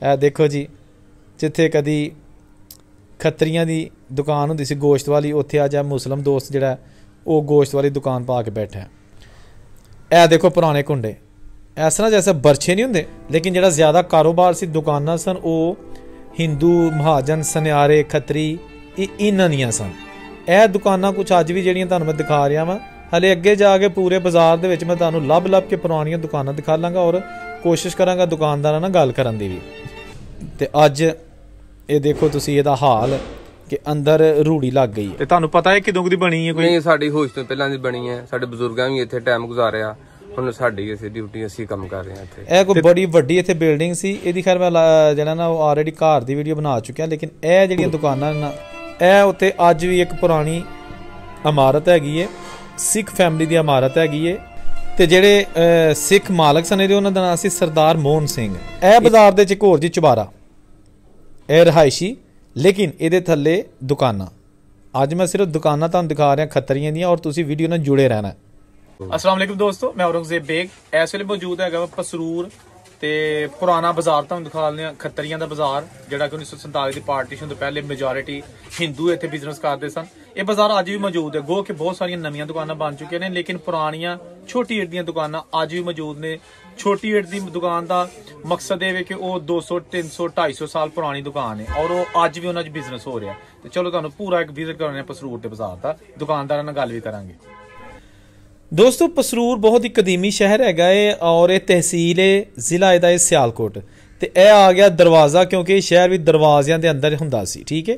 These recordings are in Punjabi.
ਇਹ ਦੇਖੋ ਜੀ, ਜਿੱਥੇ ਕਦੀ ਖੱਤਰੀਆਂ ਦੀ ਦੁਕਾਨ ਹੁੰਦੀ ਸੀ ਗੋਸ਼ਤ ਵਾਲੀ, ਉੱਥੇ ਅੱਜ ਮੁਸਲਿਮ ਦੋਸਤ ਜਿਹੜਾ ਉਹ ਗੋਸ਼ਤ ਵਾਲੀ ਦੁਕਾਨ ਪਾ ਕੇ ਬੈਠਾ ਹੈ। ਇਹ ਦੇਖੋ ਪੁਰਾਣੇ ਕੁੰਡੇ, ਇਸ ਤਰ੍ਹਾਂ ਜੈਸੇ ਬਰਛੇ ਨਹੀਂ ਹੁੰਦੇ, ਲੇਕਿਨ ਜਿਹੜਾ ਜ਼ਿਆਦਾ ਕਾਰੋਬਾਰ ਸੀ ਦੁਕਾਨਾਂ ਸਨ ਉਹ ਹਿੰਦੂ ਮਹਾਜਨ ਸੁਨਿਆਰੇ ਖੱਤਰੀ ਇਹਨਾਂ ਦੀਆਂ ਸਨ। ਇਹ ਦੁਕਾਨਾਂ ਕੁਛ ਅੱਜ ਵੀ ਜਿਹੜੀਆਂ ਤੁਹਾਨੂੰ ਮੈਂ ਦਿਖਾ ਰਿਹਾ ਵਾਂ, ਹਲੇ ਅੱਗੇ ਜਾ ਕੇ ਪੂਰੇ ਬਾਜ਼ਾਰ ਦੇ ਵਿੱਚ ਮੈਂ ਤੁਹਾਨੂੰ ਲੱਭ ਕੇ ਪੁਰਾਣੀਆਂ ਦੁਕਾਨਾਂ ਦਿਖਾ ਲਾਂਗਾ ਔਰ ਕੋਸ਼ਿਸ਼ ਕਰਾਂਗਾ ਦੁਕਾਨਦਾਰਾਂ ਨਾਲ ਗੱਲ ਕਰਨ ਦੀ ਵੀ। ਤੇ ਅੱਜ ਇਹ ਦੇਖੋ ਤੁਸੀਂ ਇਹਦਾ ਹਾਲ ਕਿ ਅੰਦਰ ਰੂੜੀ ਲੱਗ ਗਈ ਹੈ। ਤੇ ਤੁਹਾਨੂੰ ਪਤਾ ਹੈ ਕਿਦੋਂ ਦੀ ਬਣੀ ਹੈ? ਕੋਈ ਨਹੀਂ, ਸਾਡੀ ਹੋਸ਼ ਤੋਂ ਪਹਿਲਾਂ ਦੀ ਬਣੀ ਹੈ। ਸਾਡੇ ਬਜ਼ੁਰਗਾਂ ਵੀ ਇੱਥੇ ਟਾਈਮ ਗੁਜ਼ਾਰਿਆ, ਹੁਣ ਸਾਡੀ ਇਸੇ ਡਿਊਟੀ ਅਸੀਂ ਕੰਮ ਕਰ ਰਹੇ ਹਾਂ ਇੱਥੇ। ਇਹ ਕੋਈ ਬੜੀ ਵੱਡੀ ਇੱਥੇ ਬਿਲਡਿੰਗ ਸੀ, ਇਹਦੀ ਖੈਰ ਮੈਂ ਜਿਹੜਾ ਨਾ ਉਹ ਆਲਰੇਡੀ ਘਰ ਦੀ ਵੀਡੀਓ ਬਣਾ ਚੁੱਕਿਆ, ਲੇਕਿਨ ਇਹ ਜਿਹੜੀਆਂ ਦੁਕਾਨਾਂ ਨਾ ਇਹ ਉੱਤੇ ਅੱਜ ਵੀ ਇੱਕ ਪੁਰਾਣੀ ਇਮਾਰਤ ਹੈਗੀ ਹੈ, ਸਿੱਖ ਫੈਮਿਲੀ ਦੀ ਇਮਾਰਤ ਹੈਗੀ ਹੈ। ਤੇ ਜਿਹੜੇ ਸਿੱਖ ਮਾਲਕ ਸਨ ਇਹਦੇ, ਉਹਨਾਂ ਦਾ ਨਾਮ ਸੀ ਸਰਦਾਰ ਮੋਹਨ ਸਿੰਘ। ਇਹ ਬਾਜ਼ਾਰ ਦੇ ਚ ਇੱਕ ਹੋਰ ਜੀ ਚੁਬਾਰਾ, ਇਹ ਰਿਹਾਇਸ਼ੀ, ਲੇਕਿਨ ਇਹਦੇ ਥੱਲੇ ਦੁਕਾਨਾਂ। ਅੱਜ ਮੈਂ ਸਿਰਫ ਦੁਕਾਨਾਂ ਤੁਹਾਨੂੰ ਦਿਖਾ ਰਿਹਾ ਖੱਤਰੀਆਂ ਦੀਆਂ, ਔਰ ਤੁਸੀਂ ਵੀਡੀਓ ਨਾਲ ਜੁੜੇ ਰਹਿਣਾ। अस्सलाम वालेकुम दोस्तों, मैं औरंगजेब बेग इस ਵੇਲੇ मौजूद है पसरूर ਤੇ ਪੁਰਾਣਾ ਬਾਜ਼ਾਰ ਤੁਹਾਨੂੰ ਦਿਖਾ ਲੈਂਦੇ ਆ, ਖੱਤਰੀਆਂ ਦਾ ਬਾਜ਼ਾਰ ਜਿਹੜਾ ਕਿ 1947 ਦੀ ਪਾਰਟੀਸ਼ਨ ਤੋਂ ਪਹਿਲੇ ਮੈਜੋਰਿਟੀ ਹਿੰਦੂ ਇੱਥੇ ਬਿਜ਼ਨਸ ਕਰਦੇ ਸਨ। ਇਹ ਬਾਜ਼ਾਰ ਅੱਜ ਵੀ ਮੌਜੂਦ ਹੈ, ਗੋ ਕਿ ਬਹੁਤ ਸਾਰੀਆਂ ਨਵੀਆਂ ਦੁਕਾਨਾਂ ਬਣ ਚੁੱਕੀਆਂ ਨੇ, ਲੇਕਿਨ ਪੁਰਾਣੀਆਂ ਛੋਟੀ ਏਟ ਦੀਆਂ ਦੁਕਾਨਾਂ ਅੱਜ ਵੀ ਮੌਜੂਦ ਨੇ। ਛੋਟੀ ਏਟ ਦੀ ਦੁਕਾਨ ਦਾ ਮਕਸਦ ਇਹ ਹੈ ਕਿ ਉਹ 200 300 250 ਸਾਲ ਪੁਰਾਣੀ ਦੁਕਾਨ ਹੈ ਔਰ ਉਹ ਅੱਜ ਵੀ ਉਹਨਾਂ 'ਚ ਬਿਜ਼ਨਸ ਹੋ ਰਿਹਾ। ਤੇ ਚਲੋ ਤੁਹਾਨੂੰ ਪੂਰਾ ਇੱਕ ਵਿਜ਼ਿਟ ਕਰਾਉਣੇ ਆ ਪਸਰੂਰ ਦੇ ਬਾਜ਼ਾਰ ਦਾ, ਦੁਕਾਨਦਾਰਾਂ ਨਾਲ ਗੱਲ ਵੀ ਕਰਾਂਗੇ। ਦੋਸਤੋ ਪਸਰੂਰ ਬਹੁਤ ਹੀ ਕਦੀਮੀ ਸ਼ਹਿਰ ਹੈਗਾ ਏ ਔਰ ਇਹ ਤਹਿਸੀਲ ਹੈ, ਜ਼ਿਲ੍ਹਾ ਇਹਦਾ ਹੈ ਸਿਆਲਕੋਟ। ਤੇ ਇਹ ਆ ਗਿਆ ਦਰਵਾਜ਼ਾ, ਕਿਉਂਕਿ ਇਹ ਸ਼ਹਿਰ ਵੀ ਦਰਵਾਜ਼ਿਆਂ ਦੇ ਅੰਦਰ ਹੁੰਦਾ ਸੀ। ਠੀਕ ਹੈ,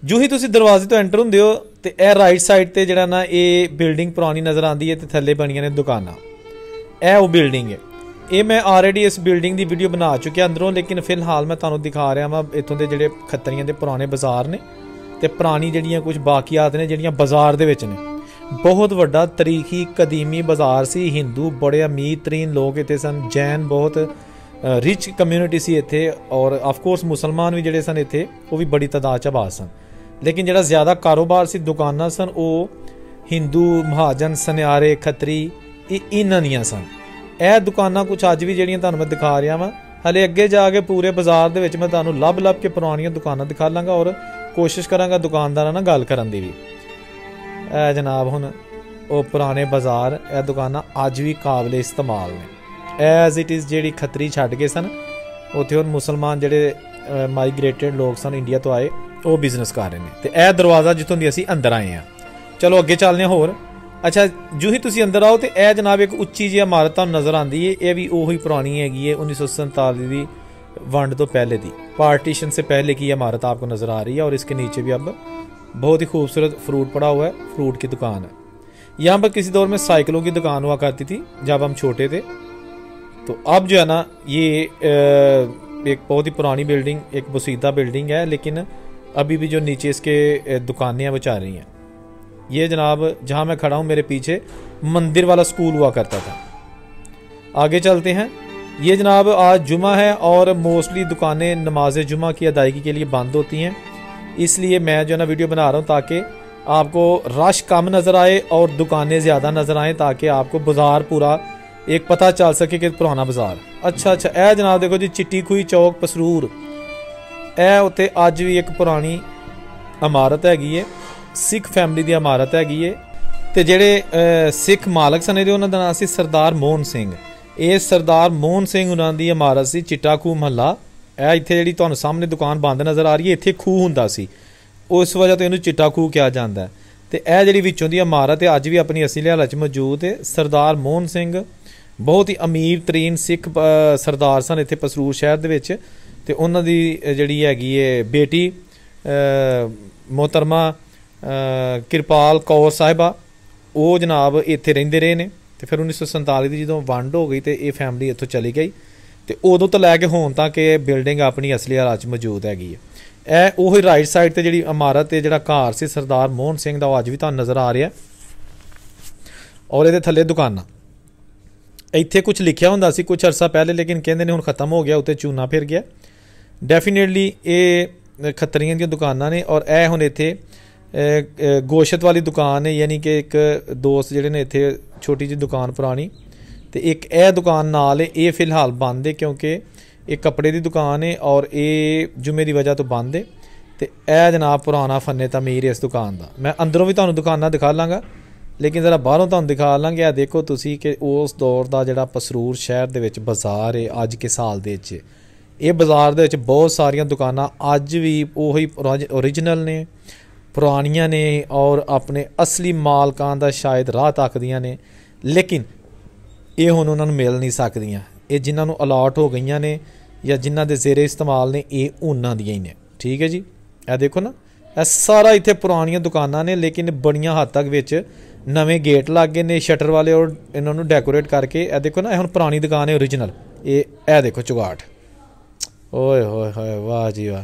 ਜੋ ਹੀ ਤੁਸੀਂ ਦਰਵਾਜ਼ੇ ਤੋਂ ਐਂਟਰ ਹੁੰਦੇ ਹੋ ਤੇ ਇਹ ਰਾਈਟ ਸਾਈਡ ਤੇ ਜਿਹੜਾ ਨਾ ਇਹ ਬਿਲਡਿੰਗ ਪੁਰਾਣੀ ਨਜ਼ਰ ਆਉਂਦੀ ਹੈ ਤੇ ਥੱਲੇ ਬਣੀਆਂ ਨੇ ਦੁਕਾਨਾਂ। ਇਹ ਉਹ ਬਿਲਡਿੰਗ ਹੈ। ਇਹ ਮੈਂ ਆਲਰੇਡੀ ਇਸ ਬਿਲਡਿੰਗ ਦੀ ਵੀਡੀਓ ਬਣਾ ਚੁੱਕਿਆ ਅੰਦਰੋਂ, ਲੇਕਿਨ ਫਿਲਹਾਲ ਮੈਂ ਤੁਹਾਨੂੰ ਦਿਖਾ ਰਿਹਾ ਵਾਂ ਇੱਥੋਂ ਦੇ ਜਿਹੜੇ ਖੱਤਰੀਆਂ ਦੇ ਪੁਰਾਣੇ ਬਾਜ਼ਾਰ ਨੇ ਤੇ ਪੁਰਾਣੀ ਜਿਹੜੀਆਂ ਕੁਝ ਬਾਕੀਆਤ ਨੇ ਜਿਹੜੀਆਂ ਬਾਜ਼ਾਰ ਦੇ ਵਿੱਚ ਨੇ। ਬਹੁਤ ਵੱਡਾ ਤਾਰੀਖੀ ਕਦੀਮੀ ਬਾਜ਼ਾਰ ਸੀ। ਹਿੰਦੂ ਬੜੇ ਅਮੀਰ ਤਰੀਨ ਲੋਕ ਇੱਥੇ ਸਨ, ਜੈਨ ਬਹੁਤ ਰਿਚ ਕਮਿਊਨਿਟੀ ਸੀ ਇੱਥੇ, ਔਰ ਆਫਕੋਰਸ ਮੁਸਲਮਾਨ ਵੀ ਜਿਹੜੇ ਸਨ ਇੱਥੇ ਉਹ ਵੀ ਬੜੀ ਤਾਦਾਦ 'ਚ ਆਬਾਦ ਸਨ। ਲੇਕਿਨ ਜਿਹੜਾ ਜ਼ਿਆਦਾ ਕਾਰੋਬਾਰ ਸੀ ਦੁਕਾਨਾਂ ਸਨ ਉਹ ਹਿੰਦੂ ਮਹਾਜਨ ਸੁਨਿਆਰੇ ਖੱਤਰੀ ਇਹਨਾਂ ਦੀਆਂ ਸਨ। ਇਹ ਦੁਕਾਨਾਂ ਕੁਛ ਅੱਜ ਵੀ ਜਿਹੜੀਆਂ ਤੁਹਾਨੂੰ ਮੈਂ ਦਿਖਾ ਰਿਹਾ ਵਾਂ, ਹਲੇ ਅੱਗੇ ਜਾ ਕੇ ਪੂਰੇ ਬਾਜ਼ਾਰ ਦੇ ਵਿੱਚ ਮੈਂ ਤੁਹਾਨੂੰ ਲੱਭ ਕੇ ਪੁਰਾਣੀਆਂ ਦੁਕਾਨਾਂ ਦਿਖਾ ਲਾਂਗਾ ਔਰ ਕੋਸ਼ਿਸ਼ ਕਰਾਂਗਾ ਦੁਕਾਨਦਾਰਾਂ ਨਾਲ ਗੱਲ ਕਰਨ ਦੀ ਵੀ। ਇਹ ਜਨਾਬ ਹੁਣ ਉਹ ਪੁਰਾਣੇ ਬਾਜ਼ਾਰ, ਇਹ ਦੁਕਾਨਾਂ ਅੱਜ ਵੀ ਕਾਬਲੇ ਇਸਤੇਮਾਲ ਨੇ। ਐਜ਼ ਇਟ ਇਜ਼ ਜਿਹੜੀ ਖੱਤਰੀ ਛੱਡ ਗਏ ਸਨ ਉੱਥੇ ਹੁਣ ਮੁਸਲਮਾਨ ਜਿਹੜੇ ਮਾਈਗ੍ਰੇਟਡ ਲੋਕ ਸਨ ਇੰਡੀਆ ਤੋਂ ਆਏ ਉਹ ਬਿਜ਼ਨਸ ਕਰ ਰਹੇ ਨੇ। ਤੇ ਇਹ ਦਰਵਾਜ਼ਾ ਜਿੱਥੋਂ ਦੀ ਅਸੀਂ ਅੰਦਰ ਆਏ ਹਾਂ। ਚਲੋ ਅੱਗੇ ਚੱਲਦੇ ਹਾਂ ਹੋਰ। ਅੱਛਾ, ਜੋ ਹੀ ਤੁਸੀਂ ਅੰਦਰ ਆਓ ਤੇ ਇਹ ਜਨਾਬ ਇੱਕ ਉੱਚੀ ਜਿਹੀ ਇਮਾਰਤ ਤੁਹਾਨੂੰ ਨਜ਼ਰ ਆਉਂਦੀ ਹੈ। ਇਹ ਵੀ ਉਹੀ ਪੁਰਾਣੀ ਹੈਗੀ ਹੈ 1947 ਦੀ वंड तो पहले थी, पार्टीशन से पहले की इमारत आपको नज़र आ रही है। और इसके नीचे भी अब बहुत ही खूबसूरत फ्रूट पड़ा हुआ है, फ्रूट की दुकान है। यहाँ पर किसी दौर में साइकिलों की दुकान हुआ करती थी जब हम छोटे थे। तो अब जो है ना ये एक बहुत ही पुरानी बिल्डिंग, एक बसीदा बिल्डिंग है, लेकिन अभी भी जो नीचे इसके दुकानें हैं वो चल रही हैं। ये जनाब जहाँ मैं खड़ा हूँ मेरे पीछे मंदिर वाला स्कूल हुआ करता था। आगे चलते हैं। ये जनाब आज जुमा है और मोस्टली दुकानें नमाज जुमा की अदायगी के लिए बंद होती हैं, इसलिए मैं जो है ना वीडियो बना रहा हूँ ताकि आपको रश कम नज़र आए और दुकानें ज़्यादा नज़र आएँ, ताकि आपको बाज़ार पूरा एक पता चल सके कि पुराना बाज़ार। अच्छा, ए जनाब देखो जी, चिट्टी खुई चौक पसरूर, ए उत्ते अज भी एक पुरानी इमारत हैगी है, सिख फैमिली की इमारत हैगी है। ते जेड़े सिख मालक सन उन्होंने दा नाम सी सरदार मोहन सिंह। ये सरदार मोहन सिंह उन्होंने दी इमारत सी चिट्टा खूह महला। ए इत्थे जिहड़ी तुहानूं सामने दुकान बंद नज़र आ रही है, इत्थे खूह हुंदा सी, उस वजह तो इहनूं चिट्टा खूह कहा जाता है। तो यह जी विचों दी इमारत है अज भी अपनी असली हालत मौजूद है। सरदार मोहन सिंह बहुत ही अमीर तरीन सिख सरदार सन इत्थे पसरूर शहर दे विच। ते उन्हां दी जिहड़ी हैगी है बेटी मोहतरमा किरपाल कौर साहिबा, वो जनाब इत्थे रहिंदे रहे ने। तो फिर 1947 की जो वंड हो गई तो ये फैमिली इत्थों चली गई। तो उदों तो लैके हुण तक ये बिल्डिंग अपनी असली हालत मौजूद हैगी है। ਇਹ ਉਹੀ ਰਾਈਟ ਸਾਈਡ ਤੇ ਜਿਹੜੀ ਇਮਾਰਤ ਤੇ ਜਿਹੜਾ ਘਰ ਸੀ ਸਰਦਾਰ ਮੋਹਨ ਸਿੰਘ ਦਾ, ਉਹ ਅੱਜ ਵੀ ਤੁਹਾਨੂੰ ਨਜ਼ਰ ਆ ਰਿਹਾ। ਔਰ ਇਹਦੇ ਥੱਲੇ ਦੁਕਾਨਾਂ, ਇੱਥੇ ਕੁਝ ਲਿਖਿਆ ਹੁੰਦਾ ਸੀ ਕੁਝ ਅਰਸਾ ਪਹਿਲੇ, ਲੇਕਿਨ ਕਹਿੰਦੇ ਨੇ ਹੁਣ ਖਤਮ ਹੋ ਗਿਆ, ਉੱਤੇ ਚੂਨਾ ਫਿਰ ਗਿਆ। ਡੈਫੀਨੇਟਲੀ ਇਹ ਖੱਤਰੀਆਂ ਦੀਆਂ ਦੁਕਾਨਾਂ ਨੇ। ਔਰ ਇਹ ਹੁਣ ਇੱਥੇ ਗੋਸ਼ਤ ਵਾਲੀ ਦੁਕਾਨ ਹੈ, ਯਾਨੀ ਕਿ ਇੱਕ ਦੋਸਤ ਜਿਹੜੇ ਨੇ ਇੱਥੇ ਛੋਟੀ ਜਿਹੀ ਦੁਕਾਨ ਪੁਰਾਣੀ ਤੇ ਇੱਕ ਇਹ ਦੁਕਾਨ ਨਾਲ ਹੈ, ਇਹ ਫਿਲਹਾਲ ਬੰਦ ਹੈ ਕਿਉਂਕਿ ਇਹ ਕੱਪੜੇ ਦੀ ਦੁਕਾਨ ਹੈ ਔਰ ਇਹ ਜੁਮੇ ਦੀ ਵਜ੍ਹਾ ਤੋਂ ਬੰਦ ਹੈ। ਤੇ ਇਹ ਜਨਾਬ ਪੁਰਾਣਾ ਫੰਨੇ ਤਾਮੀਰ ਇਸ ਦੁਕਾਨ ਦਾ। ਮੈਂ ਅੰਦਰੋਂ ਵੀ ਤੁਹਾਨੂੰ ਦੁਕਾਨਾਂ ਦਿਖਾ ਲਾਂਗਾ ਲੇਕਿਨ ਜ਼ਰਾ ਬਾਹਰੋਂ ਤੁਹਾਨੂੰ ਦਿਖਾ ਲਾਂਗੇ। ਇਹ ਦੇਖੋ ਤੁਸੀਂ ਕਿ ਉਸ ਦੌਰ ਦਾ ਜਿਹੜਾ ਪਸਰੂਰ ਸ਼ਹਿਰ ਦੇ ਵਿੱਚ ਬਾਜ਼ਾਰ ਹੈ ਅੱਜ ਕੇ ਸਾਲ ਦੇ ਵਿੱਚ, ਇਹ ਬਾਜ਼ਾਰ ਦੇ ਵਿੱਚ ਬਹੁਤ ਸਾਰੀਆਂ ਦੁਕਾਨਾਂ ਅੱਜ ਵੀ ਉਹੀ ਓਰੀਜਨਲ ਨੇ, ਪੁਰਾਣੀਆਂ ਨੇ ਔਰ ਆਪਣੇ ਅਸਲੀ ਮਾਲਕਾਂ ਦਾ ਸ਼ਾਇਦ ਰਾਹ ਤੱਕਦੀਆਂ ਨੇ, ਲੇਕਿਨ ਇਹ ਹੁਣ ਉਹਨਾਂ ਨੂੰ ਮਿਲ ਨਹੀਂ ਸਕਦੀਆਂ। ਇਹ ਜਿਨ੍ਹਾਂ ਨੂੰ ਅਲਾਟ ਹੋ ਗਈਆਂ ਨੇ ਜਾਂ ਜਿਨ੍ਹਾਂ ਦੇ ਜ਼ੇਰੇ ਇਸਤੇਮਾਲ ਨੇ ਇਹ ਉਹਨਾਂ ਦੀਆਂ ਹੀ ਨੇ। ਠੀਕ ਹੈ ਜੀ, ਇਹ ਦੇਖੋ ਨਾ, ਇਹ ਸਾਰਾ ਇੱਥੇ ਪੁਰਾਣੀਆਂ ਦੁਕਾਨਾਂ ਨੇ ਲੇਕਿਨ ਬੜੀਆਂ ਹੱਦ ਤੱਕ ਵਿੱਚ ਨਵੇਂ ਗੇਟ ਲੱਗ ਗਏ ਨੇ ਸ਼ਟਰ ਵਾਲੇ ਔਰ ਇਹਨਾਂ ਨੂੰ ਡੈਕੋਰੇਟ ਕਰਕੇ। ਇਹ ਦੇਖੋ ਨਾ, ਇਹ ਹੁਣ ਪੁਰਾਣੀ ਦੁਕਾਨ ਹੈ ਓਰੀਜਨਲ। ਇਹ ਦੇਖੋ ਚੁਗਾਟ, ਓਏ ਹੋਏ ਹੋਏ ਵਾਹ ਜੀ ਵਾਹ,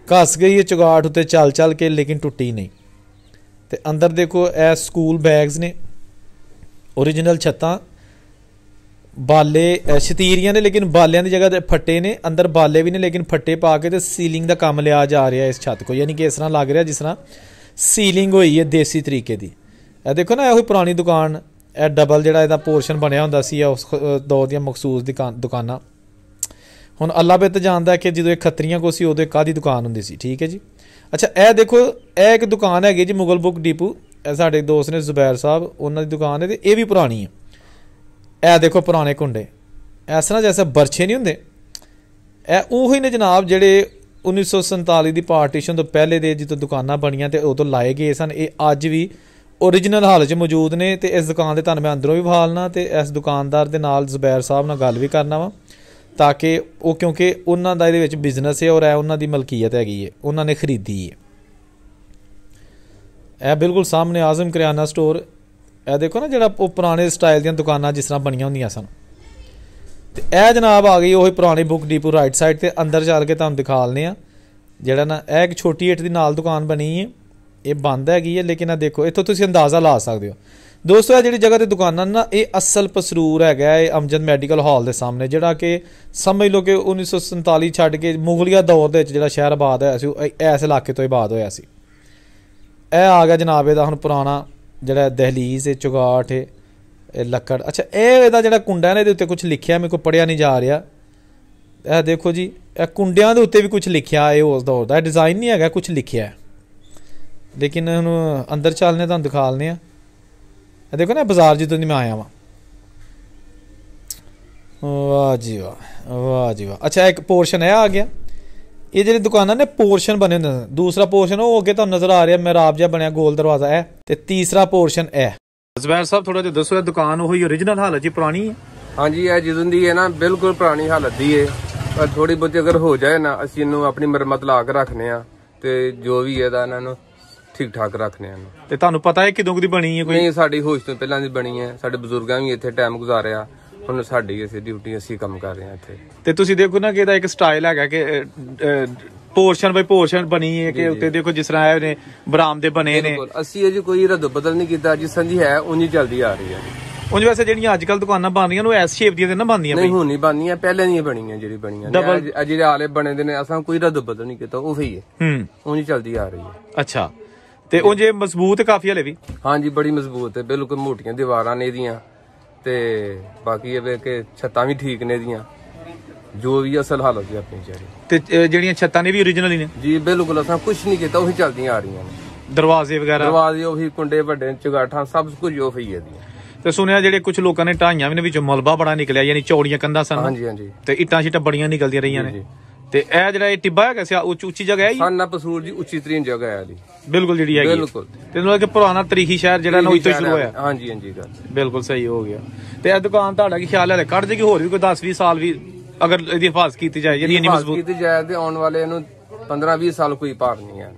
ਘਸ ਗਈ ਹੈ ਚੁਗਾਟ ਉੱਤੇ ਚੱਲ ਚੱਲ ਕੇ ਲੇਕਿਨ ਟੁੱਟੀ ਨਹੀਂ। ਤੇ ਅੰਦਰ ਦੇਖੋ ਇਹ ਸਕੂਲ ਬੈਗਸ ਨੇ, ਓਰੀਜਨਲ ਛੱਤਾਂ, ਬਾਲੇ ਸ਼ਤੀਰੀਆਂ ਨੇ ਲੇਕਿਨ ਬਾਲਿਆਂ ਦੀ ਜਗ੍ਹਾ ਤੇ ਫੱਟੇ ਨੇ। ਅੰਦਰ ਬਾਲੇ ਵੀ ਨੇ ਲੇਕਿਨ ਫੱਟੇ ਪਾ ਕੇ ਤੇ ਸੀਲਿੰਗ ਦਾ ਕੰਮ ਲਿਆ ਜਾ ਰਿਹਾ ਇਸ ਛੱਤ ਕੋ, ਯਾਨੀ ਕਿ ਇਸ ਤਰ੍ਹਾਂ ਲੱਗ ਰਿਹਾ ਜਿਸ ਤਰ੍ਹਾਂ ਸੀਲਿੰਗ ਹੋਈ ਹੈ ਦੇਸੀ ਤਰੀਕੇ ਦੀ। ਇਹ ਦੇਖੋ ਨਾ, ਇਹੋ ਪੁਰਾਣੀ ਦੁਕਾਨ, ਇਹ ਡਬਲ ਜਿਹੜਾ ਇਹਦਾ ਪੋਰਸ਼ਨ ਬਣਿਆ ਹੁੰਦਾ ਸੀ ਉਸ ਦੌਰ ਦੀਆਂ ਮਖਸੂਸ ਦੁਕਾਨਾਂ। ਹੁਣ ਅੱਲਾ ਬਿਹਤਰ ਜਾਣਦਾ ਕਿ ਜਦੋਂ ਇਹ ਖੱਤਰੀਆਂ ਕੋ ਸੀ ਉਦੋਂ ਕਾਹਦੀ ਦੁਕਾਨ ਹੁੰਦੀ ਸੀ। ਠੀਕ ਹੈ ਜੀ। ਅੱਛਾ, ਇਹ ਦੇਖੋ, ਇਹ ਇੱਕ ਦੁਕਾਨ ਹੈਗੀ ਜੀ ਮੁਗਲ ਬੁੱਕ ਡਿਪੂ, ਇਹ ਸਾਡੇ ਦੋਸਤ ਨੇ ਜ਼ੁਬੈਰ ਸਾਹਿਬ, ਉਹਨਾਂ ਦੀ ਦੁਕਾਨ ਹੈ ਤੇ ਇਹ ਵੀ ਪੁਰਾਣੀ ਹੈ। ਇਹ ਦੇਖੋ ਪੁਰਾਣੇ ਕੁੰਡੇ, ਇਸ ਤਰ੍ਹਾਂ ਜੈਸੇ ਬਰਛੇ ਨਹੀਂ ਹੁੰਦੇ, ਇਹ ਉਹੀ ਨੇ ਜਨਾਬ ਜਿਹੜੇ 1947 ਦੀ ਪਾਰਟੀਸ਼ਨ ਤੋਂ ਪਹਿਲੇ ਦੇ ਜਦੋਂ ਦੁਕਾਨਾਂ ਬਣੀਆਂ ਤੇ ਉਦੋਂ ਲਾਏ ਗਏ ਸਨ। ਇਹ ਅੱਜ ਵੀ ਓਰੀਜਨਲ ਹਾਲਤ 'ਚ ਮੌਜੂਦ ਨੇ। ਤੇ ਇਸ ਦੁਕਾਨ ਦੇ ਤੁਹਾਨੂੰ ਮੈਂ ਅੰਦਰੋਂ ਵੀ ਵਿਖਾਲਣਾ ਤੇ ਇਸ ਦੁਕਾਨਦਾਰ ਦੇ ਨਾਲ ਜ਼ੁਬੈਰ ਸਾਹਿਬ ਨਾਲ ਗੱਲ ਵੀ ਕਰਨਾ ਵਾ ਤਾਂ ਕਿ ਉਹ, ਕਿਉਂਕਿ ਉਹਨਾਂ ਦਾ ਇਹਦੇ ਵਿੱਚ ਬਿਜ਼ਨਸ ਹੈ ਔਰ ਇਹ ਉਹਨਾਂ ਦੀ ਮਲਕੀਅਤ ਹੈਗੀ ਹੈ, ਉਹਨਾਂ ਨੇ ਖਰੀਦੀ ਹੈ। ਇਹ ਬਿਲਕੁਲ ਸਾਹਮਣੇ ਆਜ਼ਮ ਕਰਿਆਨਾ ਸਟੋਰ। ਇਹ ਦੇਖੋ ਨਾ, ਜਿਹੜਾ ਉਹ ਪੁਰਾਣੇ ਸਟਾਈਲ ਦੀਆਂ ਦੁਕਾਨਾਂ ਜਿਸ ਤਰ੍ਹਾਂ ਬਣੀਆਂ ਹੁੰਦੀਆਂ ਸਨ। ਤੇ ਇਹ ਜਨਾਬ ਆ ਗਈ ਉਹੀ ਪੁਰਾਣੀ ਬੁੱਕ ਡਿਪੂ ਰਾਈਟ ਸਾਈਡ ਤੇ। ਅੰਦਰ ਚੱਲ ਕੇ ਤੁਹਾਨੂੰ ਦਿਖਾ ਲੈਂਦੇ ਆ। ਜਿਹੜਾ ਨਾ ਇਹ ਇੱਕ ਛੋਟੀ ਇੱਟ ਦੀ ਨਾਲ ਦੁਕਾਨ ਬਣੀ ਹੈ, ਇਹ ਬੰਦ ਹੈਗੀ ਹੈ ਲੇਕਿਨ ਇਹ ਦੇਖੋ ਇੱਥੋਂ ਤੁਸੀਂ ਅੰਦਾਜ਼ਾ ਲਾ ਸਕਦੇ ਹੋ ਦੋਸਤੋ। ਇਹ ਜਿਹੜੀ ਜਗ੍ਹਾ ਤੇ ਦੁਕਾਨਾਂ ਨਾ, ਇਹ ਅਸਲ ਪਸਰੂਰ ਹੈਗਾ ਇਹ ਅਮਜਦ ਮੈਡੀਕਲ ਹਾਲ ਦੇ ਸਾਹਮਣੇ, ਜਿਹੜਾ ਕਿ ਸਮਝ ਲਓ ਕਿ 1947 ਛੱਡ ਕੇ ਮੁਗਲੀਆ ਦੌਰ ਦੇ ਵਿੱਚ ਜਿਹੜਾ ਸ਼ਹਿਰ ਆਬਾਦ ਹੋਇਆ ਸੀ ਇਸ ਇਲਾਕੇ ਤੋਂ ਆਬਾਦ ਹੋਇਆ ਸੀ। ਇਹ ਆ ਗਿਆ ਜਨਾਬ ਇਹਦਾ ਹੁਣ ਪੁਰਾਣਾ ਜਿਹੜਾ ਦਹਲੀਜ਼ ਹੈ, ਚੁਗਾਟ ਹੈ, ਇਹ ਲੱਕੜ। ਅੱਛਾ, ਇਹਦਾ ਜਿਹੜਾ ਕੁੰਡਾ ਨਾ, ਇਹਦੇ ਉੱਤੇ ਕੁਝ ਲਿਖਿਆ, ਮੇਰੇ ਕੋਲ ਪੜ੍ਹਿਆ ਨਹੀਂ ਜਾ ਰਿਹਾ। ਇਹ ਦੇਖੋ ਜੀ, ਇਹ ਕੁੰਡਿਆਂ ਦੇ ਉੱਤੇ ਵੀ ਕੁਝ ਲਿਖਿਆ, ਇਹ ਉਸ ਦੌਰ ਦਾ ਡਿਜ਼ਾਈਨ ਨਹੀਂ ਹੈਗਾ, ਕੁਝ ਲਿਖਿਆ ਲੇਕਿਨ ਹੁਣ ਅੰਦਰ ਚੱਲਨੇ ਤੁਹਾਨੂੰ ਦਿਖਾ ਲੈਂਦੇ ਆ। ਇਹ ਦੇਖੋ ਨਾ, ਬਾਜ਼ਾਰ ਜਿੱਦੋਂ ਦੀ ਮੈਂ ਆਇਆ ਵਾਂ, ਵਾਹ ਜੀ ਵਾਹ, ਵਾਹ ਜੀ ਵਾਹ। ਅੱਛਾ, ਇੱਕ ਪੋਰਸ਼ਨ ਇਹ ਆ ਗਿਆ। ਇਹ ਜਿਹੜੀ ਦੁਕਾਨਾਂ ਨੇ ਪੋਰਸ਼ਨ ਬਣੇ ਹੁੰਦੇ ਨੇ, ਦੂਸਰਾ ਪੋਰਸ਼ਨ ਉਹ ਅੱਗੇ ਤੁਹਾਨੂੰ ਨਜ਼ਰ ਆ ਰਿਹਾ ਮਿਹਰਾਬ ਜਿਹਾ ਬਣਿਆ, ਗੋਲ ਦਰਵਾਜ਼ਾ ਹੈ, ਤੇ ਤੀਸਰਾ ਪੋਰਸ਼ਨ ਇਹ। ਜ਼ੁਬੈਰ ਸਾਹਿਬ ਥੋੜਾ ਜਿਹਾ ਦੱਸੋ, ਇਹ ਦੁਕਾਨ ਉਹੀ ਓਰੀਜਨਲ ਹਾਲਤ 'ਚ ਪੁਰਾਣੀ ਹੈ? ਹਾਂਜੀ, ਇਹ ਜਦੋਂ ਦੀ ਹੈ ਨਾ ਬਿਲਕੁਲ ਪੁਰਾਣੀ ਹਾਲਤ ਦੀ ਹੈ, ਪਰ ਥੋੜੀ ਬਹੁਤੀ ਅਗਰ ਹੋ ਜਾਏ ਨਾ ਅਸੀਂ ਇਹਨੂੰ ਆਪਣੀ ਮੁਰੰਮਤ ਲਾ ਕੇ ਰੱਖਨੇ ਆ ਤੇ ਜੋ ਵੀ ਇਹਦਾ ਇਹਨਾਂ ਨੂੰ ਠੀਕ ਠਾਕ ਰੱਖਨੇ ਆ। ਤੇ ਤੁਹਾਨੂੰ ਪਤਾ ਹੈ ਕਿਦੋਂ ਦੀ ਬਣੀ ਹੈ? ਕੋਈ ਨਹੀਂ, ਸਾਡੀ ਹੋਸ਼ ਤੋਂ ਪਹਿਲਾਂ ਦੀ ਬਣੀ ਹੈ। ਸਾਡੇ ਬਜ਼ੁਰਗਾਂ ਵੀ ਇੱਥੇ ਟਾਈਮ ਗੁਜ਼ਾਰਿਆ, ਹੁਣ ਸਾਡੀ ਅਸੀਂ ਡਿਊਟੀ ਅਸੀਂ ਕੰਮ ਕਰ ਰਹੇ ਹਾਂ ਇੱਥੇ। ਤੇ ਤੁਸੀਂ ਦੇਖੋ ਨਾ ਕਿ ਇਹਦਾ ਇੱਕ ਸਟਾਈਲ ਹੈਗਾ ਕਿ ਪੋਰਸ਼ਨ ਬਾਈ ਪੋਰਸ਼ਨ ਬਣੀ ਹੈ ਕਿ ਉੱਤੇ ਦੇਖੋ ਜਿਸ ਤਰ੍ਹਾਂ ਇਹ ਨੇ ਬਰਾਮਦੇ ਬਣੇ ਨੇ। ਅਸੀਂ ਅਜੇ ਕੋਈ ਰੱਦ ਬਦਲ ਨਹੀਂ ਕੀਤਾ, ਜਿਸ ਸੰਜੀ ਹੈ ਉਨੀ ਚੱਲਦੀ ਆ ਰਹੀ ਹੈ। ਉਂਝ ਵੈਸੇ ਜਿਹੜੀਆਂ ਅੱਜ ਕੱਲ ਦੁਕਾਨਾਂ ਬਣ ਰਹੀਆਂ ਉਹ ਐਸ ਸ਼ੇਪ ਦੀਆਂ ਤੇ ਨਾ ਬਣਦੀਆਂ? ਨਹੀਂ, ਹੁਣ ਨਹੀਂ ਬਣਦੀਆਂ, ਪਹਿਲੇ ਨਹੀਂ ਬਣੀਆਂ, ਜਿਹੜੀ ਬਣੀਆਂ ਜਿਹੜੇ ਆਲੇ ਬਣੇ ਦੇ ਨੇ ਅਸਾਂ ਕੋਈ ਰੱਦ ਬਦਲ ਨਹੀਂ ਕੀਤਾ, ਉਹੀ ਹੈ, ਉਨੀ ਚੱਲਦੀ ਆ ਰਹੀ ਹੈ। ਅੱਛਾ, ਤੇ ਉਹ ਜੇ ਮਜ਼ਬੂਤ ਕਾਫੀ ਹਲੇ ਵੀ? ਹਾਂਜੀ, ਬੜੀ ਮਜ਼ਬੂਤ ਹੈ, ਬਿਲਕੁਲ ਮੋਟੀਆਂ ਦੀਵਾਰਾਂ ਨੇ ਇਹਦੀਆਂ ਤੇ ਬਾਕੀ ਇਹ ਕਿ ਛੱਤਾਂ ਵੀ ਠੀਕ ਨੇ ਇਹਦੀਆਂ, ਜੋ ਵੀ ਅਸਲ ਹਾਲਤ ਹੈ ਆਪਣੀ ਚਾਰੀ। ਤੇ ਜਿਹੜੀਆਂ ਛੱਤਾਂ ਨੇ ਵੀ ਓਰੀਜਨਲ ਹੀ ਨੇ? ਜੀ ਬਿਲਕੁਲ, ਅਸਾਂ ਕੁਝ ਨਹੀਂ ਕੀਤਾ, ਉਹੀ ਚੱਲਦੀਆਂ ਆ ਰਹੀਆਂ ਨੇ। ਦਰਵਾਜ਼ੇ ਵਗੈਰਾ? ਦਰਵਾਜ਼ੇ ਉਹੀ, ਕੁੰਡੇ ਵੱਡੇ, ਚੁਗਾਠਾਂ ਸਭ ਕੁਝ ਉਹੀ ਹੈ ਇਹਦੀਆਂ। ਤੇ ਸੁਣਿਆ ਜਿਹੜੇ ਕੁਝ ਲੋਕਾਂ ਨੇ ਢਾਈਆਂ ਵੀ ਨੇ, ਵਿੱਚੋਂ ਮਲਬਾ ਬੜਾ ਨਿਕਲਿਆ, ਯਾਨੀ ਚੌੜੀਆਂ ਕੰਧਾਂ ਸਨ। ਹਾਂਜੀ ਹਾਂਜੀ, ਤੇ ਇੱਟਾਂ ਸ਼ੀਟਾਂ ਬੜੀਆਂ ਨਿਕਲਦੀਆਂ ਰਹੀਆਂ ਨੇ। ਤੇ ਇਹ ਜਿਹੜਾ ਇਹ ਟਿੱਬਾ ਹੈਗਾ ਸੀ ਉੱਚੀ ਜਗ੍ਹਾ ਹੈ ਸਾਨਾ ਪਸੂਰ ਜੀ, ਉੱਚੀ ਤਰੀਨ ਜਗ੍ਹਾ ਹੈ ਜੀ, ਬਿਲਕੁਲ ਜਿਹੜੀ ਹੈਗੀ ਬਿਲਕੁਲ। ਤੇ ਮਤਲਬ ਕਿ ਪੁਰਾਣਾ ਤਰੀਖੀ ਸ਼ਹਿਰ ਜਿਹੜਾ ਨਾ ਉੱਥੋਂ ਸ਼ੁਰੂ ਹੋਇਆ। ਹਾਂਜੀ ਹਾਂਜੀ, ਗੱਲ ਬਿਲਕੁਲ ਸਹੀ ਹੋ ਗਿਆ। ਤੇ ਇਹ ਦੁਕਾਨ ਤੁਹਾਡਾ ਕੀ ਖਿਆਲ ਹੈ ਕੱਢ ਜੇਗੀ ਹੋਰ ਵੀ ਕੋਈ 10-20 ਸਾਲ ਵੀ ਅਗਰ ਇਹਦੀ ਹਿਫਾਜ਼ਤ ਕੀਤੀ ਜਾਏ, ਜਿਹੜੀ ਇੰਨੀ ਮਜ਼ਬੂਤ ਕੀਤੀ ਜਾਏ ਤੇ ਆਉਣ ਵਾਲੇ ਇਹਨੂੰ 15-20 ਸਾਲ ਕੋਈ ਭਾਰ ਨਹੀਂ ਹੈ।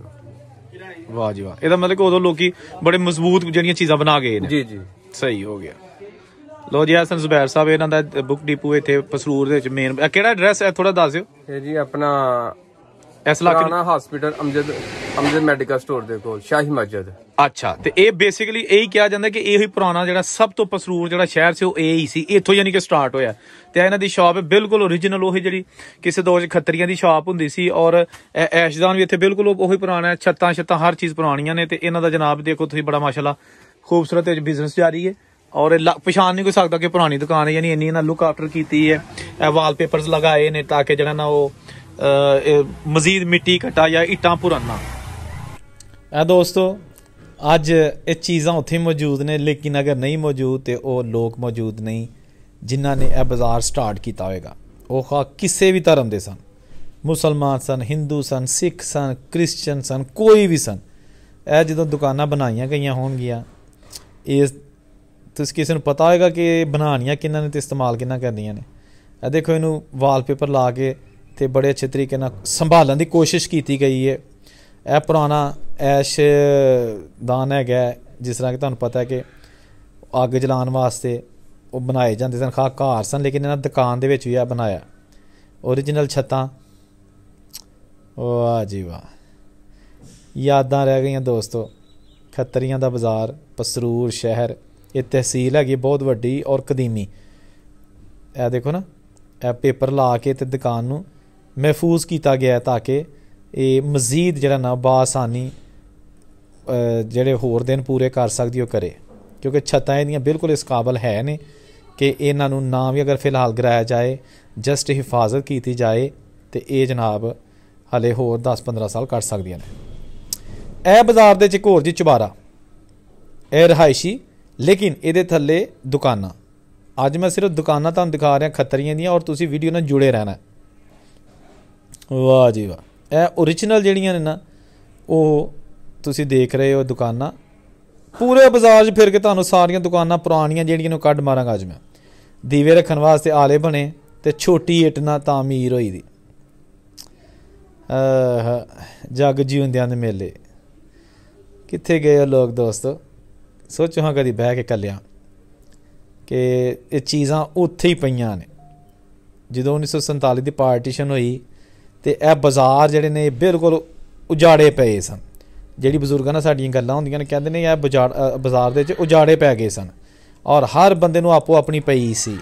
ਵਾਹ ਜੀ ਵਾਹ, ਇਹਦਾ ਮਤਲਬ ਕਿ ਉਦੋਂ ਲੋਕੀ ਬੜੇ ਮਜ਼ਬੂਤ ਜਿਹੜੀਆਂ ਚੀਜ਼ਾਂ ਬਣਾ ਗਏ ਨੇ। ਜੀ ਜੀ, ਸਹੀ ਹੋ ਗਿਆ। ਲੋ ਜੀ, ਹਸਨ ਜ਼ੁਬੈਰ ਸਾਹਿਬ ਇਹਨਾਂ ਦਾ ਬੁੱਕ ਡਿਪੂ ਇੱਥੇ ਪਸਰੂਰ ਦੇ ਵਿੱਚ ਮੇਨ। ਕਿਹੜਾ ਐਡਰੈਸ ਹੈ ਥੋੜਾ ਦੱਸ ਦਿਓ। ਇਹ ਜੀ ਆਪਣਾ ਇਸ ਇਲਾਕੇ ਦਾ ਹਸਪੀਟਲ ਅਮਜਦ ਮੈਡੀਕਲ ਸਟੋਰ ਦੇ ਕੋਲ, ਸ਼ਾਹੀ ਮਸਜਿਦ। ਅੱਛਾ, ਤੇ ਇਹ ਬੇਸਿਕਲੀ ਇਹੀ ਕਿਹਾ ਜਾਂਦਾ ਕਿ ਇਹ ਹੀ ਪੁਰਾਣਾ ਜਿਹੜਾ ਸਭ ਤੋਂ ਪਸਰੂਰ ਜਿਹੜਾ ਸ਼ਹਿਰ ਸੀ ਉਹ ਇਹ ਹੀ ਸੀ, ਇੱਥੋਂ ਯਾਨੀ ਕਿ ਸਟਾਰਟ ਹੋਇਆ। ਤੇ ਇਹਨਾਂ ਦੀ ਸ਼ਾਪ ਹੈ ਬਿਲਕੁਲ ਓਰੀਜਨਲ, ਉਹੀ ਜਿਹੜੀ ਕਿਸੇ ਦੌਰ 'ਚ ਖੱਤਰੀਆਂ ਦੀ ਸ਼ਾਪ ਹੁੰਦੀ ਸੀ। ਔਰ ਐਸ਼ਦਾਨ ਵੀ ਇੱਥੇ ਬਿਲਕੁਲ ਉਹੀ ਪੁਰਾਣਾ ਹੈ, ਛੱਤਾਂ ਹਰ ਚੀਜ਼ ਪੁਰਾਣੀਆਂ ਨੇ। ਤੇ ਇਹਨਾਂ ਦਾ ਜਨਾਬ ਦੇਖੋ ਤੁਸੀਂ, ਬੜਾ ਮਾਸ਼ਾਅੱਲਾ ਖੂਬਸੂਰਤ ਬਿਜ਼ਨਸ ਜਾਰੀ ਹੈ। और पछाण नहीं कोई सकता कि पुरानी दुकान है, यानी इन्नी इन्हें लुक आफ्टर की है। वालपेपर्स लगाए ने ताकि जरा ना वो मजीद मिट्टी कट्टा या इट्टां भुरन ना। दोस्तों अज ये चीज़ां उत्थे मौजूद ने, लेकिन अगर नहीं मौजूद तो वो लोग मौजूद नहीं जिन्हों ने यह बाज़ार स्टार्ट किया होएगा। वो किसी भी धर्म के सन, मुसलमान सन, हिंदू सन, सिख सन, क्रिश्चन सन, कोई भी सन। यह जो दुकानां बनाई गई होणगियां, इस तुस किसी को पता होगा कि बनानियां किन्ना ने ते इस्तेमाल किन्ना करनियां ने। यह देखो इनू वालपेपर ला के ते बड़े अच्छे तरीके नाल संभालने की कोशिश की गई है। यह पुराना ऐशदान है, जिस तरह कि तुहानूं पता है कि अग जलाने वास्ते वो बनाए जाते सन, खा घर सन, लेकिन इन्हां दुकान दे विच भी बनाया ओरिजिनल छत्तां। वाह जी वाह, यादां रह गई दोस्तों। खत्तरियां दा बाज़ार, पसरूर शहर, ये तहसील हैगी बहुत वड्डी और कदीमी। यह देखो ना, यह पेपर ला के ते दुकान नूं महफूज किया गया ताकि ये मजीद जरा ना बासानी जेड़े होर दिन पूरे कर सकदी ओह करे, क्योंकि छत्तां इहदियां बिल्कुल इस काबल है ने कि इन्हां नूं ना भी अगर फिलहाल गिराया जाए, जस्ट हिफाजत की जाए तो ये जनाब हले होर 10-15 साल कट सकदियां ने। यह बाज़ार दे एक होर जी चुबारा, यह रहायशी, लेकिन ये थल्ले दुकानां। अज मैं सिर्फ दुकानां तुहानूं दिखा रहा खत्तरियां दियां, और तुसीं वीडियो नाल जुड़े रहना। वाह जी वाह, यह ओरिजिनल जिहड़ियां ने ना वो तुसीं देख रहे हो दुकानां। पूरे बाज़ार फिर के तुहानूं सारियां दुकानां पुरानियां जिहड़ियां कड्ढ मारांगा अज मैं। दीवे रखने वास्ते आले बने ते छोटी इट नाल तामीर होई दी। जग जीउंदियां दे मेले कित्थे गए लोग दोस्तों। सोचो हाँ कदी बह के कलिया कि ये चीज़ां उत्थे ही पईयां ने। जो 1947 की पार्टीशन हुई तो यह बाज़ार जिहड़े ने बिल्कुल उजाड़े पे सन। जिहड़ी बजुर्गां नाल साडीआं गल्लां होंदियां ने, कहंदे ने यह बाज़ार दे विच उजाड़े पै गए सन और हर बंदे नूं आपो अपनी पई सी।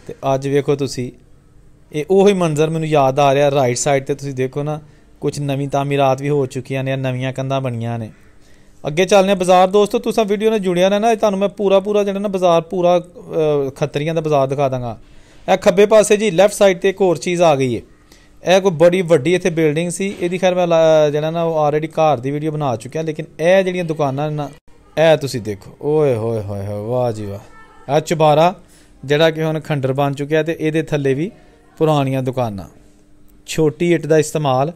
ते अज वेखो तुसी, ये उही मंजर मैनूं याद आ रहा। राइट साइड ते तुसी देखो ना, कुछ नवीं तामीरात भी हो चुकियां ने, नवीं कंधां बनियां ने। अगे चलने बाज़ार दोस्तों, तुसां वीडियो ने जुड़िया रहना। तुहानूं मैं पूरा जिहड़ा ना बाज़ार पूरा खत्तरियां दा बाज़ार दिखा दांगा। यह खब्बे पासे जी लैफ्ट साइड ते एक होर चीज़ आ गई है। यह कोई बड़ी वड्डी इत्थे बिल्डिंग सी, इहदी खैर मैं जिहड़ा ना ऑलरेडी घर दी वीडियो बना चुकिया, लेकिन यह जिहड़ियां दुकानां ना, यह तुसी देखो। ओए होए होए होए, वाह जी वाह। यह चुबारा जिहड़ा कि हुण खंडर बन चुकिया, ते इहदे थल्ले भी पुरानियां दुकानां। छोटी इट दा इस्तेमाल।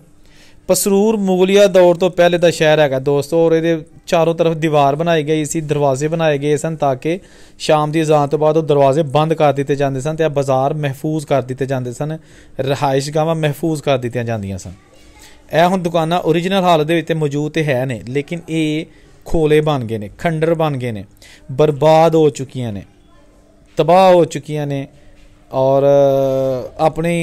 पसरूर मुगलिया दौर तो पहले का शहर है दोस्तों, और ये चारों तरफ दीवार बनाई गई सी, दरवाजे बनाए गए सन ताकि शाम की अजान तो बाद दरवाजे बंद कर दिते जाते सन, तो बाज़ार महफूज कर दिते जाते सन, रहायश गावां महफूज कर दित्तियां जांदियां सन। यह हुण दुकानां ओरिजिनल हालत दे विच मौजूद तो है ने, लेकिन ये खोले बन गए ने, खंडर बन गए ने, बर्बाद हो चुकियां ने, तबाह हो चुकियां ने, और अपनी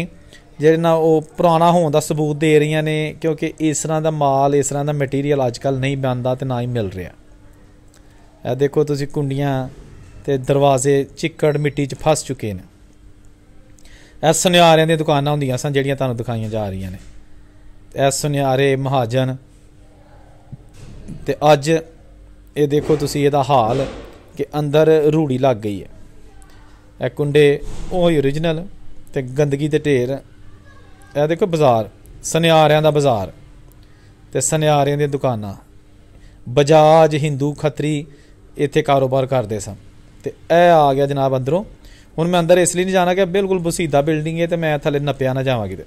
जेह्ड़े ना वो पुराना होने का सबूत दे रही ने, क्योंकि इस तरह का माल, इस तरह का मटीरियल अजकल नहीं बनता तो ना ही मिल रहा। यह देखो तुसी, कुंडियां ते दरवाजे चिक्कड़ मिट्टी च फस चुके हैं। यह सुनियारियां दी दुकानां होंदियां सन जिहड़ियां तुहानूं दिखाइयां जा रही ने। यह सुनियारे महाजन, ते अज ये देखो तुसी इहदा हाल कि अंदर रूड़ी लग गई है। यह कुंडे ओही ओरिजिनल ते गंदगी ते ढेर। यह देखो बाज़ार, सुनियारियां दा बाज़ार ते सुनियारियां दी दुकानां। बजाज हिंदू खत्तरी इत्थे कारोबार करते सन। ते यह आ गया जनाब अंदरों। हुण मैं अंदर इसलिए नहीं जाना कि बिल्कुल बसीदा बिल्डिंग है, तो मैं थल्ले नप्पिया ना जावां किते।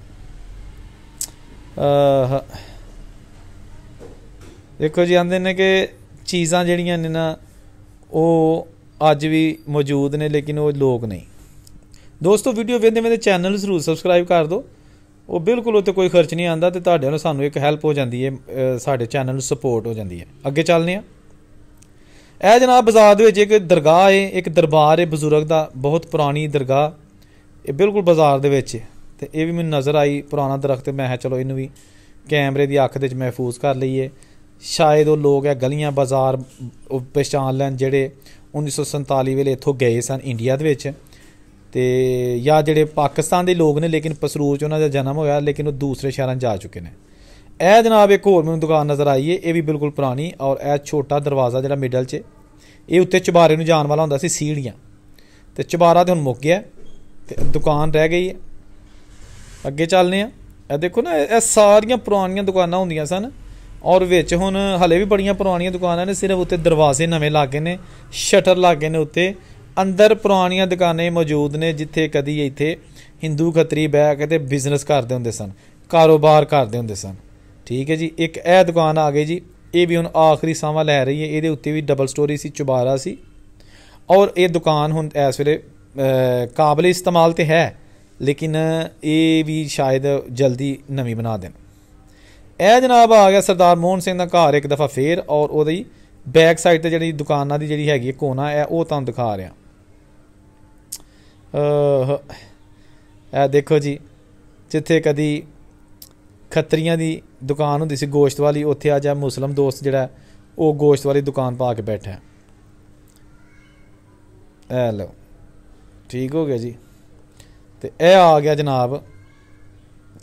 देखो जी, आंदे ने कि चीज़ां जिहड़ियां ने ना वो अज भी मौजूद ने, लेकिन वो लोग नहीं। दोस्तों वीडियो वेंदे वेंदे चैनल जरूर सबसक्राइब कर दो। वो बिल्कुल उत्ते कोई खर्च नहीं आंदा, तो तुहाडे नाल सानूं एक हैल्प हो जाती है, साडे चैनल सपोर्ट हो जाती है। अगे चलने यह जनाब बाज़ार दे विच एक दरगाह है, एक दरबार है बजुर्ग दा, बहुत पुरानी दरगाह। ये बिल्कुल बाज़ार दे विच ते ये भी मैनूं नज़र आई, पुराना दरख्त। मैं चलो इनू भी कैमरे की अख दे महफूज कर लईए। शायद वो लोग है गलियां बाज़ार पहचान लैन जेह्ड़े 1947 वेले इत्थों गए सन इंडिया दे विच, ते या जेह्ड़े पाकिस्तान के लोग ने, लेकिन पसरूर च उन्हां दा जन्म होया, लेकिन वो दूसरे शहरां जा चुके हैं। यह जनाब एक होर मैनूं दुकान नज़र आई है, ये भी बिल्कुल पुरानी, और यह छोटा दरवाज़ा जिहड़ा मिडल च, ਇਹ ਉੱਤੇ ਚੁਬਾਰੇ ਨੂੰ ਜਾਣ ਵਾਲਾ ਹੁੰਦਾ ਸੀ ਸੀੜੀਆਂ, ਤੇ ਚੁਬਾਰਾ ਤੇ ਹੁਣ ਮੁੱਕ ਗਿਆ ਤੇ ਦੁਕਾਨ ਰਹਿ ਗਈ ਹੈ। ਅੱਗੇ ਚੱਲਦੇ ਆ। ਇਹ ਦੇਖੋ ਨਾ, ਇਹ ਸਾਰੀਆਂ ਪੁਰਾਣੀਆਂ ਦੁਕਾਨਾਂ ਹੁੰਦੀਆਂ ਸਨ ਔਰ ਵਿੱਚ ਹੁਣ ਹਲੇ ਵੀ ਬੜੀਆਂ ਪੁਰਾਣੀਆਂ ਦੁਕਾਨਾਂ ਨੇ, ਸਿਰਫ ਉੱਤੇ ਦਰਵਾਜ਼ੇ ਨਵੇਂ ਲੱਗੇ ਨੇ, ਸ਼ਟਰ ਲੱਗੇ ਨੇ ਉੱਤੇ। ਅੰਦਰ ਪੁਰਾਣੀਆਂ ਦੁਕਾਨਾਂ ਮੌਜੂਦ ਨੇ ਜਿੱਥੇ ਕਦੀ ਇੱਥੇ ਹਿੰਦੂ ਖੱਤਰੀ ਬਹਿ ਕੇ ਤੇ ਬਿਜ਼ਨਸ ਕਰਦੇ ਹੁੰਦੇ ਸਨ, ਕਾਰੋਬਾਰ ਕਰਦੇ ਹੁੰਦੇ ਸਨ। ਠੀਕ ਹੈ ਜੀ। ਇੱਕ ਇਹ ਦੁਕਾਨ ਆ ਗਈ ਜੀ, ਇਹ ਵੀ ਹੁਣ ਆਖਰੀ ਸਾਵਾਂ ਲੈ ਰਹੀ ਹੈ। ਇਹਦੇ ਉੱਤੇ ਵੀ ਡਬਲ ਸਟੋਰੀ ਸੀ, ਚੁਬਾਰਾ ਸੀ ਔਰ ਇਹ ਦੁਕਾਨ ਹੁਣ ਇਸ ਵੇਲੇ ਕਾਬਲੇ ਇਸਤੇਮਾਲ ਤੇ ਹੈ, ਲੇਕਿਨ ਇਹ ਵੀ ਸ਼ਾਇਦ ਜਲਦੀ ਨਵੀਂ ਬਣਾ ਦੇਣ। ਇਹ ਜਨਾਬ ਆ ਗਿਆ ਸਰਦਾਰ ਮੋਹਨ ਸਿੰਘ ਦਾ ਘਰ ਇੱਕ ਦਫਾ ਫੇਰ, ਔਰ ਉਹਦੀ ਬੈਕ ਸਾਈਡ ਤੇ ਜਿਹੜੀ ਦੁਕਾਨਾਂ ਦੀ ਜਿਹੜੀ ਹੈਗੀ ਕੋਨਾ ਹੈ ਉਹ ਤੁਹਾਨੂੰ ਦਿਖਾ ਰਿਹਾ। ਇਹ ਦੇਖੋ ਜੀ, ਜਿੱਥੇ ਕਦੀ ਖੱਤਰੀਆਂ ਦੀ ਦੁਕਾਨ ਹੁੰਦੀ ਸੀ ਗੋਸ਼ਤ ਵਾਲੀ, ਉੱਥੇ ਆ ਜਾ ਮੁਸਲਮ ਦੋਸਤ ਜਿਹੜਾ ਉਹ ਗੋਸ਼ਤ ਵਾਲੀ ਦੁਕਾਨ ਪਾ ਕੇ ਬੈਠਾ। ਇਹ ਲਓ, ਠੀਕ ਹੋ ਗਿਆ ਜੀ। ਤੇ ਇਹ ਆ ਗਿਆ ਜਨਾਬ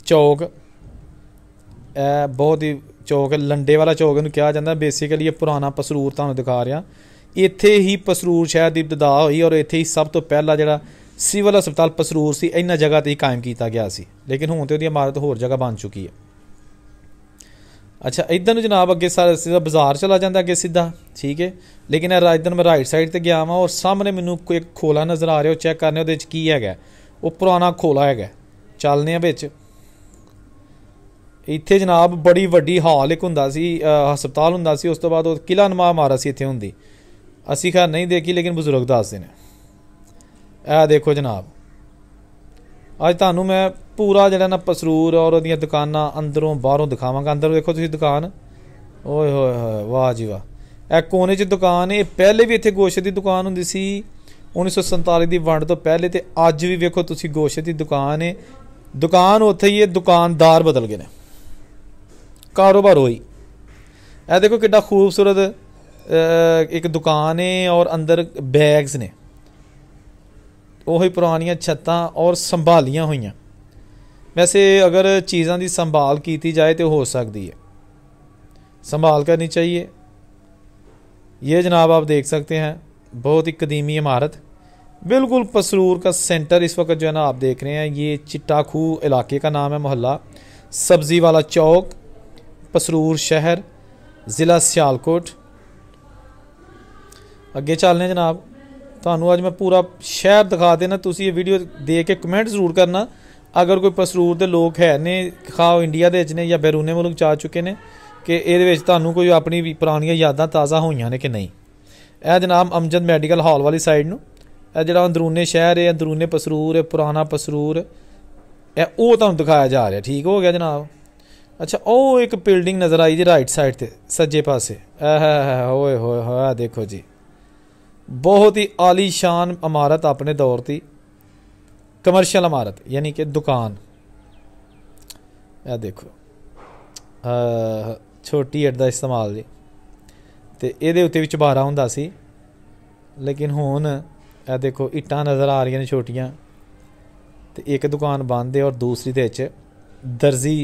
ਚੌਕ। ਇਹ ਬਹੁਤ ਹੀ ਚੌਕ, ਲੰਡੇ ਵਾਲਾ ਚੌਕ ਇਹਨੂੰ ਕਿਹਾ ਜਾਂਦਾ। ਬੇਸਿਕਲੀ ਇਹ ਪੁਰਾਣਾ ਪਸਰੂਰ ਤੁਹਾਨੂੰ ਦਿਖਾ ਰਿਹਾ। ਇੱਥੇ ਹੀ ਪਸਰੂਰ ਸ਼ਹਿਰ ਦੀ ਇਬਤਦਾ ਹੋਈ ਔਰ ਇੱਥੇ ਹੀ ਸਭ ਤੋਂ ਪਹਿਲਾ ਜਿਹੜਾ ਸਿਵਲ ਹਸਪਤਾਲ ਪਸਰੂਰ ਸੀ ਇਹਨਾਂ ਜਗ੍ਹਾ ਤੇ ਹੀ ਕਾਇਮ ਕੀਤਾ ਗਿਆ ਸੀ, ਲੇਕਿਨ ਹੁਣ ਤੇ ਉਹਦੀ ਇਮਾਰਤ ਹੋਰ ਜਗ੍ਹਾ ਬਣ ਚੁੱਕੀ ਹੈ। ਅੱਛਾ, ਇੱਧਰ ਨੂੰ ਜਨਾਬ ਅੱਗੇ ਸਿੱਧਾ ਬਾਜ਼ਾਰ ਚਲਾ ਜਾਂਦਾ ਅੱਗੇ ਸਿੱਧਾ, ਠੀਕ ਹੈ। ਲੇਕਿਨ ਇੱਧਰ ਮੈਂ ਰਾਈਟ ਸਾਈਡ ਤੇ ਗਿਆ ਵਾਂ ਔਰ ਸਾਹਮਣੇ ਮੈਨੂੰ ਕੋਈ ਇੱਕ ਖੋਲਾ ਨਜ਼ਰ ਆ ਰਿਹਾ, ਉਹ ਚੈੱਕ ਕਰਨੇ ਉਹਦੇ 'ਚ ਕੀ ਹੈਗਾ। ਉਹ ਪੁਰਾਣਾ ਖੋਲਾ ਹੈਗਾ। ਚੱਲਦੇ ਆ ਵਿੱਚ। ਇੱਥੇ ਜਨਾਬ ਬੜੀ ਵੱਡੀ ਹਾਲ ਇੱਕ ਹੁੰਦਾ ਸੀ, ਹਸਪਤਾਲ ਹੁੰਦਾ ਸੀ। ਉਸ ਤੋਂ ਬਾਅਦ ਉਹ ਕਿਲਾ ਨੁਮਾ ਇਮਾਰਤ ਸੀ ਇੱਥੇ ਹੁੰਦੀ, ਅਸੀਂ ਖੈਰ ਨਹੀਂ ਦੇਖੀ ਲੇਕਿਨ ਬਜ਼ੁਰਗ ਦੱਸਦੇ ਨੇ। ਇਹ ਦੇਖੋ ਜਨਾਬ, ਅੱਜ ਤੁਹਾਨੂੰ ਮੈਂ ਪੂਰਾ ਜਿਹੜਾ ਨਾ ਪਸਰੂਰ ਔਰ ਉਹਦੀਆਂ ਦੁਕਾਨਾਂ ਅੰਦਰੋਂ ਬਾਹਰੋਂ ਦਿਖਾਵਾਂਗਾ। ਅੰਦਰ ਦੇਖੋ ਤੁਸੀਂ ਦੁਕਾਨ, ਓਏ ਹੋਏ ਹੋਏ, ਵਾਹ ਜੀ ਵਾਹ। ਇਹ ਕੋਨੇ 'ਚ ਦੁਕਾਨ ਹੈ। ਪਹਿਲੇ ਵੀ ਇੱਥੇ ਗੋਸ਼ਤ ਦੀ ਦੁਕਾਨ ਹੁੰਦੀ ਸੀ 1947 ਦੀ ਵੰਡ ਤੋਂ ਪਹਿਲੇ, ਤੇ ਅੱਜ ਵੀ ਵੇਖੋ ਤੁਸੀਂ ਗੋਸ਼ਤ ਦੀ ਦੁਕਾਨ ਹੈ। ਦੁਕਾਨ ਉੱਥੇ ਹੀ ਹੈ, ਦੁਕਾਨਦਾਰ ਬਦਲ ਗਏ ਨੇ, ਕਾਰੋਬਾਰ ਹੋਈ। ਇਹ ਦੇਖੋ ਕਿੱਡਾ ਖੂਬਸੂਰਤ ਇੱਕ ਦੁਕਾਨ ਹੈ ਔਰ ਅੰਦਰ ਬੈਗਸ ਨੇ, ਉਹੀ ਪੁਰਾਣੀਆਂ ਛੱਤਾਂ ਔਰ ਸੰਭਾਲੀਆਂ ਹੋਈਆਂ। वैसे अगर चीज़ों की संभाल की जाए तो हो सकती है, संभाल करनी चाहिए। ये जनाब आप देख सकते हैं बहुत ही कदीमी इमारत, बिल्कुल पसरूर का सेंटर इस वक्त जो है ना आप देख रहे हैं। ये चिट्टा खूह इलाके का नाम है, मोहल्ला सब्ज़ी वाला चौक, पसरूर शहर, ज़िला सियालकोट। अगे चलने जनाब, ਤੁਹਾਨੂੰ ਅੱਜ मैं पूरा शहर दिखा देना। तुसी ये वीडियो देख के कमेंट जरूर करना अगर कोई पसरूर के लोग है ने, खा इंडिया दे ने या बैरूने मुल्क जा चुके ने, कि ये कोई अपनी पुरानियां यादां ताज़ा होईयां ने कि नहीं। यह जनाब अमजद मैडिकल हॉल वाली साइड नूं, यह जिहड़ा अंदरूने शहर है, अंदरूने पसरूर है, पुराना पसरूर है, वो तुहानूं दिखाया जा रहा। ठीक हो गया जनाब। अच्छा, वो एक बिल्डिंग नज़र आई जी राइट साइड ते सज्जे पासे, होए होए होए, देखो जी बहुत ही आलीशान इमारत अपने दौर की, कमर्शियल इमारत यानी कि दुकान। यह देखो छोटी इट का इस्तेमाल जी, तो ये उत्ते भी चबारा हुंदा सी, लेकिन हुण यह देखो इट्टां नज़र आ रही ने छोटियां। तो एक दुकान बंद है और दूसरी दे विच दर्जी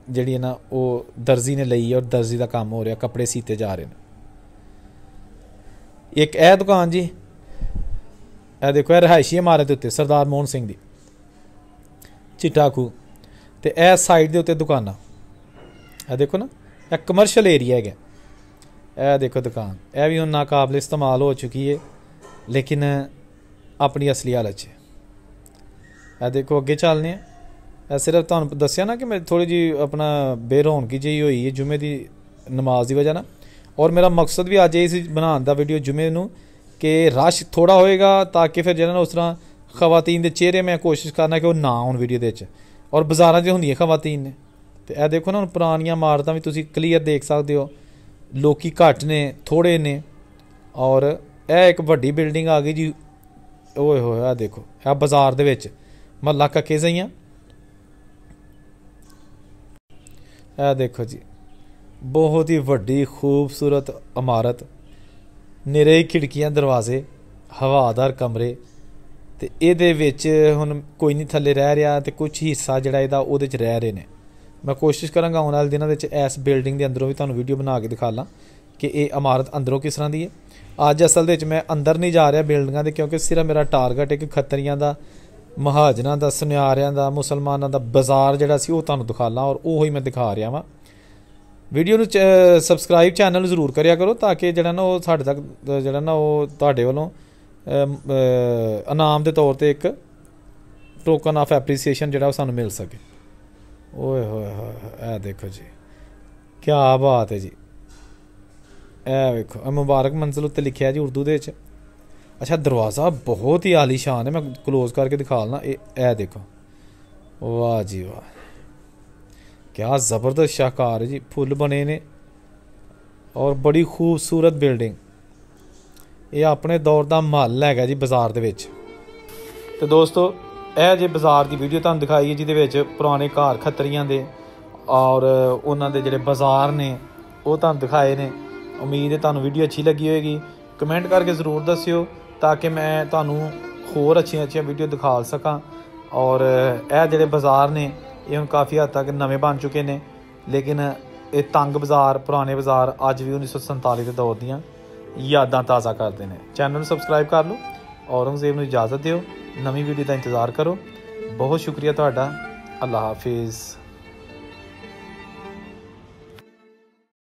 जिहड़ी है ना, वो दर्जी ने लई और दर्जी का काम हो रहा, कपड़े सीते जा रहे हैं। एक यह दुकान जी, यह देखो यह रहायशी इमारत उत्ते सरदार मोहन सिंह दी, चिट्टा खूह, तो यह साइड के उत्ते दुकाना। यह देखो ना, यह कमर्शियल एरिया है। यह देखो दुकान, यह भी हुण नाकाबिल इस्तेमाल हो चुकी है, लेकिन अपनी असली हालत च। यह देखो अगे चलने, यह सिर्फ तुहानूं दस्सिया ना कि मैं थोड़ी जी अपना बेरौनकी जी हुई है जुमे की नमाज की वजह ना, और मेरा मकसद भी अज ये बनाने का वीडियो जुमे नूं कि रश थोड़ा होएगा, ताकि फिर जो उस तरह खवातीन के चेहरे मैं कोशिश करना कि वो ना आउण वीडियो दे विच, और बाज़ारां च हुंदियां खवातीन ने। तो यह देखो ना, पुरानियां इमारतां भी तुसीं क्लीयर देख सकते हो, लोकी घट ने थोड़े ने, और यह एक वड्डी बिल्डिंग आ गई जी। ओए होए, यह देखो यह बाज़ार दे विच महल्ला कक्के सईयां। यह देखो जी बहुत ही वड्डी खूबसूरत इमारत, निरे खिड़कियां दरवाजे, हवादार कमरे, तो ये हुण कोई नहीं थले रह रहा, तो कुछ हिस्सा जिहड़ा इहदा उहदे च रह रहे ने। मैं कोशिश करांगा आने वाले दिनों में इस बिल्डिंग के अंदरों भी तुहानूं वीडियो बना के दिखा ला कि ये इमारत अंदरों किस तरह की है। ਅੱਜ ਅਸਲ ਦੇ ਵਿੱਚ ਮੈਂ ਅੰਦਰ ਨਹੀਂ ਜਾ ਰਿਹਾ ਬਿਲਡਿੰਗਾਂ ਦੇ, ਕਿਉਂਕਿ ਸਿਰਫ ਮੇਰਾ ਟਾਰਗੇਟ ਇੱਕ ਖੱਤਰੀਆਂ ਦਾ, ਮਹਾਜਨਾਂ ਦਾ, ਸੁਨਿਆਰਿਆਂ ਦਾ, ਮੁਸਲਮਾਨਾਂ ਦਾ ਬਾਜ਼ਾਰ ਜਿਹੜਾ ਸੀ ਉਹ ਤੁਹਾਨੂੰ ਦਿਖਾ ਲਾਂ, ਔਰ ਉਹੀ ਮੈਂ ਦਿਖਾ ਰਿਹਾ ਵਾਂ। ਵੀਡੀਓ ਨੂੰ ਸਬਸਕ੍ਰਾਈਬ ਚੈਨਲ ਨੂੰ ਜ਼ਰੂਰ ਕਰਿਆ ਕਰੋ, ਤਾਂ ਕਿ ਜਿਹੜਾ ਨਾ ਉਹ ਸਾਡੇ ਤੱਕ ਜਿਹੜਾ ਨਾ ਉਹ ਤੁਹਾਡੇ ਵੱਲੋਂ ਇਨਾਮ ਦੇ ਤੌਰ ਤੇ ਇੱਕ ਟੋਕਨ ਆਫ ਐਪਰੀਸੀਏਸ਼ਨ ਜਿਹੜਾ ਉਹ ਸਾਨੂੰ ਮਿਲ ਸਕੇ। ਓਏ ਹੋਏ ਹੋਏ, ਇਹ ਦੇਖੋ ਜੀ, ਕਿਆ ਬਾਤ ਹੈ ਜੀ। ਇਹ ਵੇਖੋ, ਇਹ ਮੁਬਾਰਕ ਮੰਜ਼ਿਲ ਉੱਤੇ ਲਿਖਿਆ ਜੀ ਉਰਦੂ ਦੇ ਵਿੱਚ। ਅੱਛਾ, ਦਰਵਾਜ਼ਾ ਬਹੁਤ ਹੀ ਆਲੀਸ਼ਾਨ ਹੈ, ਮੈਂ ਕਲੋਜ਼ ਕਰਕੇ ਦਿਖਾ ਲਣਾ। ਇਹ ਦੇਖੋ, ਵਾਹ ਜੀ ਵਾਹ, ਕਿਆ ਜ਼ਬਰਦस्त ਸ਼ਾਹਕਾਰ ਹੈ ਜੀ। ਫੁੱਲ ਬਣੇ ਨੇ ਔਰ ਬੜੀ ਖੂਬਸੂਰਤ ਬਿਲਡਿੰਗ। ਇਹ ਆਪਣੇ ਦੌਰ ਦਾ ਮਹੱਲ ਹੈਗਾ ਜੀ ਬਾਜ਼ਾਰ ਦੇ ਵਿੱਚ। ਤੇ ਦੋਸਤੋ, ਇਹ ਜੇ ਬਾਜ਼ਾਰ ਦੀ ਵੀਡੀਓ ਤੁਹਾਨੂੰ ਦਿਖਾਈ ਹੈ, ਜਿਹਦੇ ਵਿੱਚ ਪੁਰਾਣੇ ਘਰ ਖੱਤਰੀਆਂ ਦੇ ਔਰ ਉਹਨਾਂ ਦੇ ਜਿਹੜੇ ਬਾਜ਼ਾਰ ਨੇ ਉਹ ਤੁਹਾਨੂੰ ਦਿਖਾਏ ਨੇ। ਉਮੀਦ ਹੈ ਤੁਹਾਨੂੰ ਵੀਡੀਓ ਅੱਛੀ ਲੱਗੀ ਹੋਏਗੀ। ਕਮੈਂਟ ਕਰਕੇ ਜ਼ਰੂਰ ਦੱਸਿਓ, ਤਾਂ ਕਿ ਮੈਂ ਤੁਹਾਨੂੰ ਹੋਰ ਅੱਛੀਆਂ ਵੀਡੀਓ ਦਿਖਾ ਸਕਾਂ। ਔਰ ਇਹ ਜਿਹੜੇ ਬਾਜ਼ਾਰ ਨੇ ਇਹ ਹੁਣ ਕਾਫੀ ਹੱਦ ਤੱਕ ਨਵੇਂ ਬਣ ਚੁੱਕੇ ਨੇ, ਲੇਕਿਨ ਇਹ ਤੰਗ ਬਾਜ਼ਾਰ, ਪੁਰਾਣੇ ਬਾਜ਼ਾਰ ਅੱਜ ਵੀ 1947 ਦੇ ਦੌਰ ਦੀਆਂ ਯਾਦਾਂ ਤਾਜ਼ਾ ਕਰਦੇ ਨੇ। ਚੈਨਲ ਨੂੰ ਸਬਸਕ੍ਰਾਈਬ ਕਰ ਲਓ। ਔਰੰਗਜ਼ੇਬ ਨੂੰ ਇਜਾਜ਼ਤ ਦਿਓ, ਨਵੀਂ ਵੀਡੀਓ ਦਾ ਇੰਤਜ਼ਾਰ ਕਰੋ। ਬਹੁਤ ਸ਼ੁਕਰੀਆ ਤੁਹਾਡਾ। ਅੱਲਾ ਹਾਫਿਜ਼।